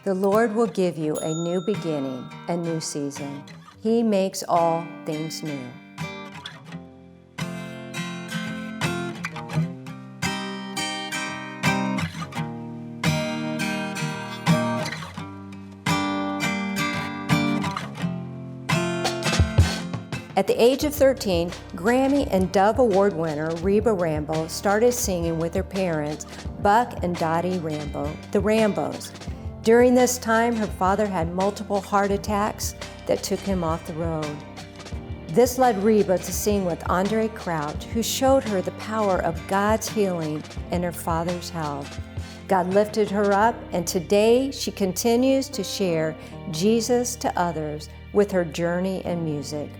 The Lord will give you a new beginning, a new season. He makes all things new. At the age of 13, Grammy and Dove Award winner Reba Rambo started singing with her parents, Buck and Dottie Rambo, the Rambos. During this time, her father had multiple heart attacks that took him off the road. This led Reba to sing with Andre Crouch, who showed her the power of God's healing and her father's health. God lifted her up, and today she continues to share Jesus to others with her journey and music.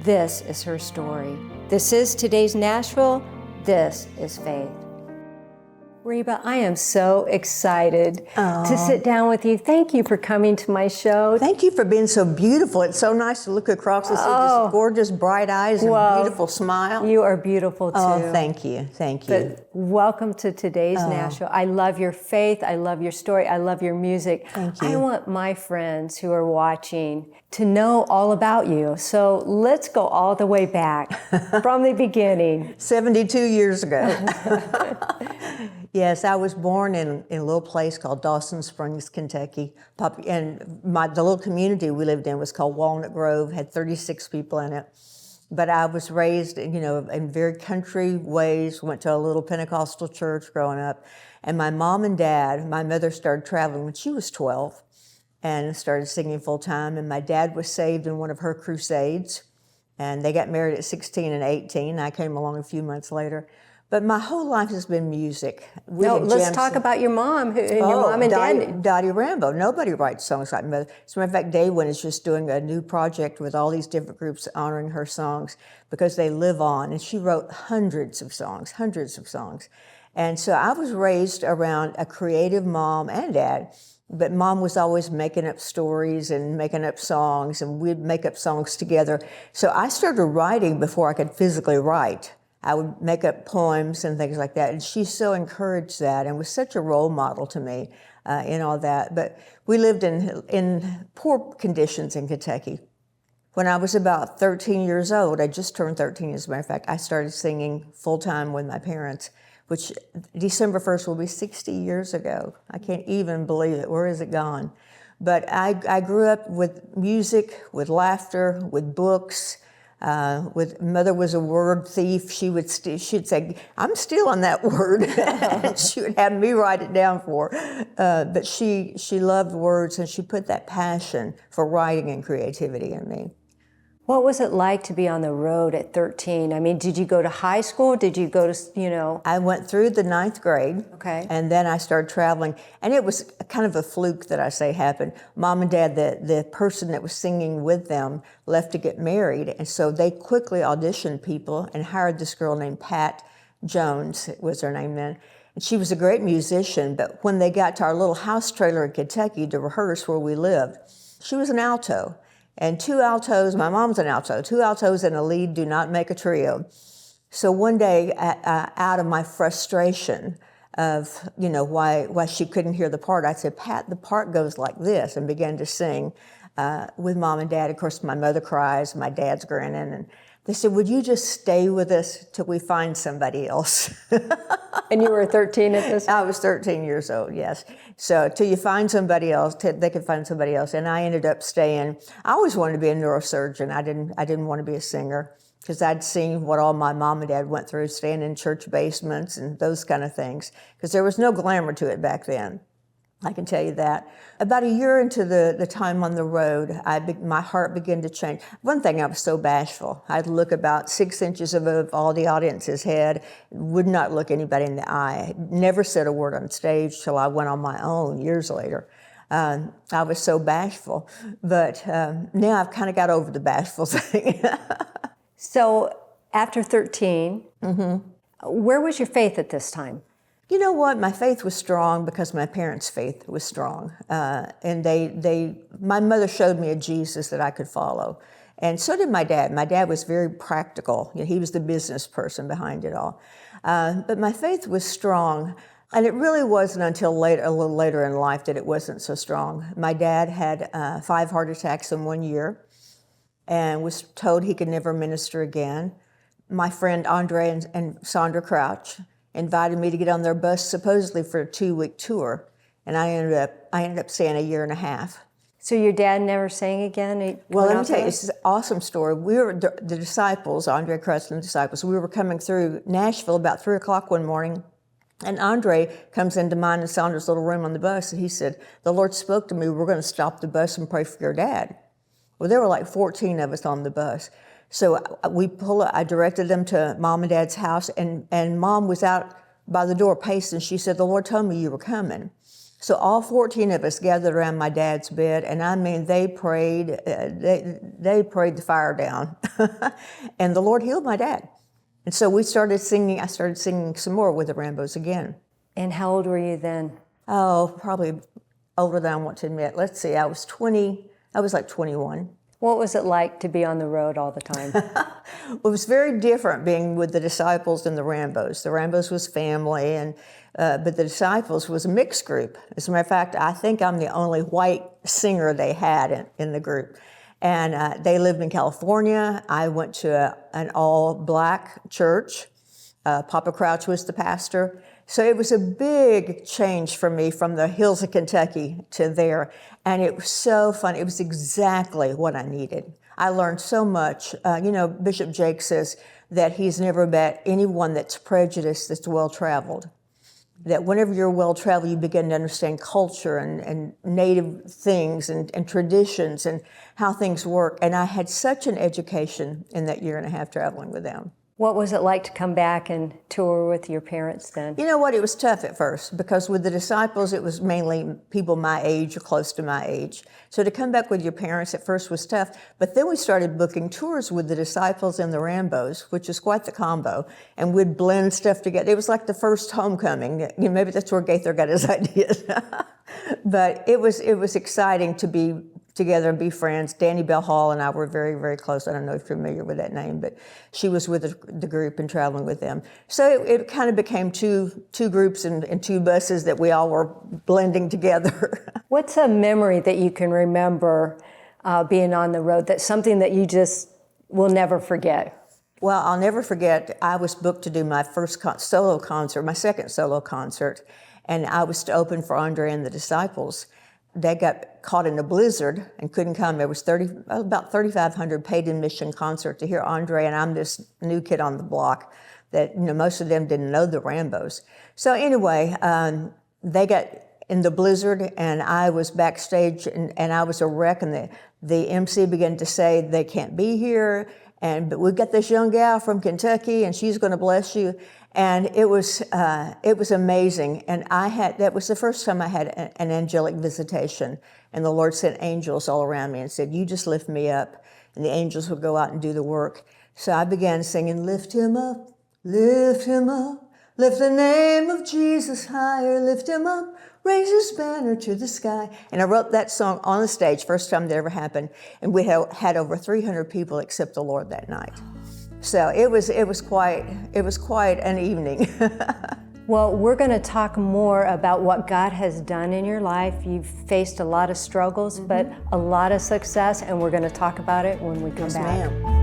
This is her story. This is today's Nashville. This is Faith. Reba, I am so excited to sit down with you. Thank you for coming to my show. Thank you for being so beautiful. It's so nice to look across and see just gorgeous, bright eyes and beautiful smile. You are beautiful too. Oh, thank you. Thank you. But welcome to today's Nashville. I love your faith. I love your story. I love your music. Thank you. I want my friends who are watching to know all about you. So let's go all the way back from the beginning. 72 years ago. Yes, I was born in a little place called Dawson Springs, Kentucky. And the little community we lived in was called Walnut Grove, had 36 people in it. But I was raised, in very country ways, went to a little Pentecostal church growing up. And my mom and dad, my mother started traveling when she was 12 and started singing full time. And my dad was saved in one of her crusades. And they got married at 16 and 18. I came along a few months later. But my whole life has been music. Let's talk about your mom and dad. Dottie Rambo. Nobody writes songs like mother. As a matter of fact, Daywin is just doing a new project with all these different groups honoring her songs because they live on. And she wrote hundreds of songs. And so I was raised around a creative mom and dad. But mom was always making up stories and making up songs, and we'd make up songs together. So I started writing before I could physically write. I would make up poems and things like that. And she so encouraged that and was such a role model to me in all that. But we lived in poor conditions in Kentucky. When I was about 13 years old, I just turned 13 as a matter of fact, I started singing full time with my parents, which December 1st will be 60 years ago. I can't even believe it. Where is it gone? But I grew up with music, with laughter, with books. Mother was a word thief. She'd say, "I'm stealing that word," and she would have me write it down for her. But she loved words, and she put that passion for writing and creativity in me. What was it like to be on the road at 13? I mean, did you go to high school? Did you go to, I went through the 9th grade. Okay. And then I started traveling. And it was kind of a fluke that I say happened. Mom and Dad, the person that was singing with them, left to get married. And so they quickly auditioned people and hired this girl named Pat Jones, was her name then. And she was a great musician. But when they got to our little house trailer in Kentucky to rehearse where we lived, she was an alto. And two altos, my mom's an alto, two altos and a lead do not make a trio. So one day, out of my frustration of, why she couldn't hear the part, I said, "Pat, the part goes like this," and began to sing with Mom and Dad. Of course, my mother cries, my dad's grinning, and they said, "Would you just stay with us till we find somebody else?" And you were 13 at this time? I was 13 years old, yes. So till you find somebody else, they could find somebody else. And I ended up staying. I always wanted to be a neurosurgeon. I didn't want to be a singer because I'd seen what all my mom and dad went through, staying in church basements and those kind of things, because there was no glamour to it back then. I can tell you that. About a year into the time on the road, my heart began to change. One thing, I was so bashful. I'd look about 6 inches above all the audience's head, would not look anybody in the eye. Never said a word on stage till I went on my own years later. I was so bashful. But now I've kind of got over the bashful thing. So after 13, where was your faith at this time? You know what? My faith was strong because my parents' faith was strong. And my mother showed me a Jesus that I could follow. And so did my dad. My dad was very practical. He was the business person behind it all. But my faith was strong. And it really wasn't until later, a little later in life, that it wasn't so strong. My dad had 5 heart attacks in 1 year and was told he could never minister again. My friend Andre and Sandra Crouch invited me to get on their bus supposedly for a 2-week tour, and I ended up staying a year and a half. So your dad never sang again? Well, let me tell you, it's an awesome story. We were the disciples, Andre Crouch and the disciples. We were coming through Nashville about 3 o'clock one morning, and Andre comes into mine and Sandra's little room on the bus, and he said, "The Lord spoke to me. We're going to stop the bus and pray for your dad." Well, there were like 14 of us on the bus. So I directed them to Mom and Dad's house, and Mom was out by the door pacing. She said, "The Lord told me you were coming." So all 14 of us gathered around my dad's bed, and I mean, they prayed, they prayed the fire down. And the Lord healed my dad. And so I started singing some more with the Rambos again. And how old were you then? Oh, probably older than I want to admit. Let's see, I was like 21. What was it like to be on the road all the time? It was very different being with the disciples and the Rambos. The Rambos was family, but the disciples was a mixed group. As a matter of fact, I think I'm the only white singer they had in the group. And they lived in California. I went to an all-black church. Papa Crouch was the pastor. So it was a big change for me from the hills of Kentucky to there. And it was so fun. It was exactly what I needed. I learned so much. Bishop Jake says that he's never met anyone that's prejudiced that's well-traveled. That whenever you're well-traveled, you begin to understand culture and native things and traditions and how things work. And I had such an education in that year and a half traveling with them. What was it like to come back and tour with your parents then? You know what? It was tough at first because with the disciples, it was mainly people my age or close to my age. So to come back with your parents at first was tough. But then we started booking tours with the disciples and the Rambos, which is quite the combo. And we'd blend stuff together. It was like the first homecoming. Maybe that's where Gaither got his ideas. But it was exciting to be together and be friends. Danny Bell Hall and I were very, very close. I don't know if you're familiar with that name, but she was with the group and traveling with them. So it kind of became two groups and 2 buses that we all were blending together. What's a memory that you can remember being on the road, that's something that you just will never forget? Well, I'll never forget, I was booked to do my first solo concert, my second solo concert, and I was to open for Andre and the disciples. They got caught in a blizzard and couldn't come. There was about 3,500 paid admission concert to hear Andre, and I'm this new kid on the block that most of them didn't know the Rambos. So anyway, they got in the blizzard, and I was backstage, and I was a wreck. And the MC began to say they can't be here, but we've got this young gal from Kentucky, and she's going to bless you. And it was amazing. And that was the first time I had an angelic visitation. And the Lord sent angels all around me and said, "You just lift me up." And the angels would go out and do the work. So I began singing, "Lift him up, lift him up, lift the name of Jesus higher, lift him up, raise his banner to the sky." And I wrote that song on the stage, first time that ever happened. And we had over 300 people accept the Lord that night. So it was quite an evening. Well, we're going to talk more about what God has done in your life. You've faced a lot of struggles, but a lot of success, and we're going to talk about it when we come back. Yes, ma'am.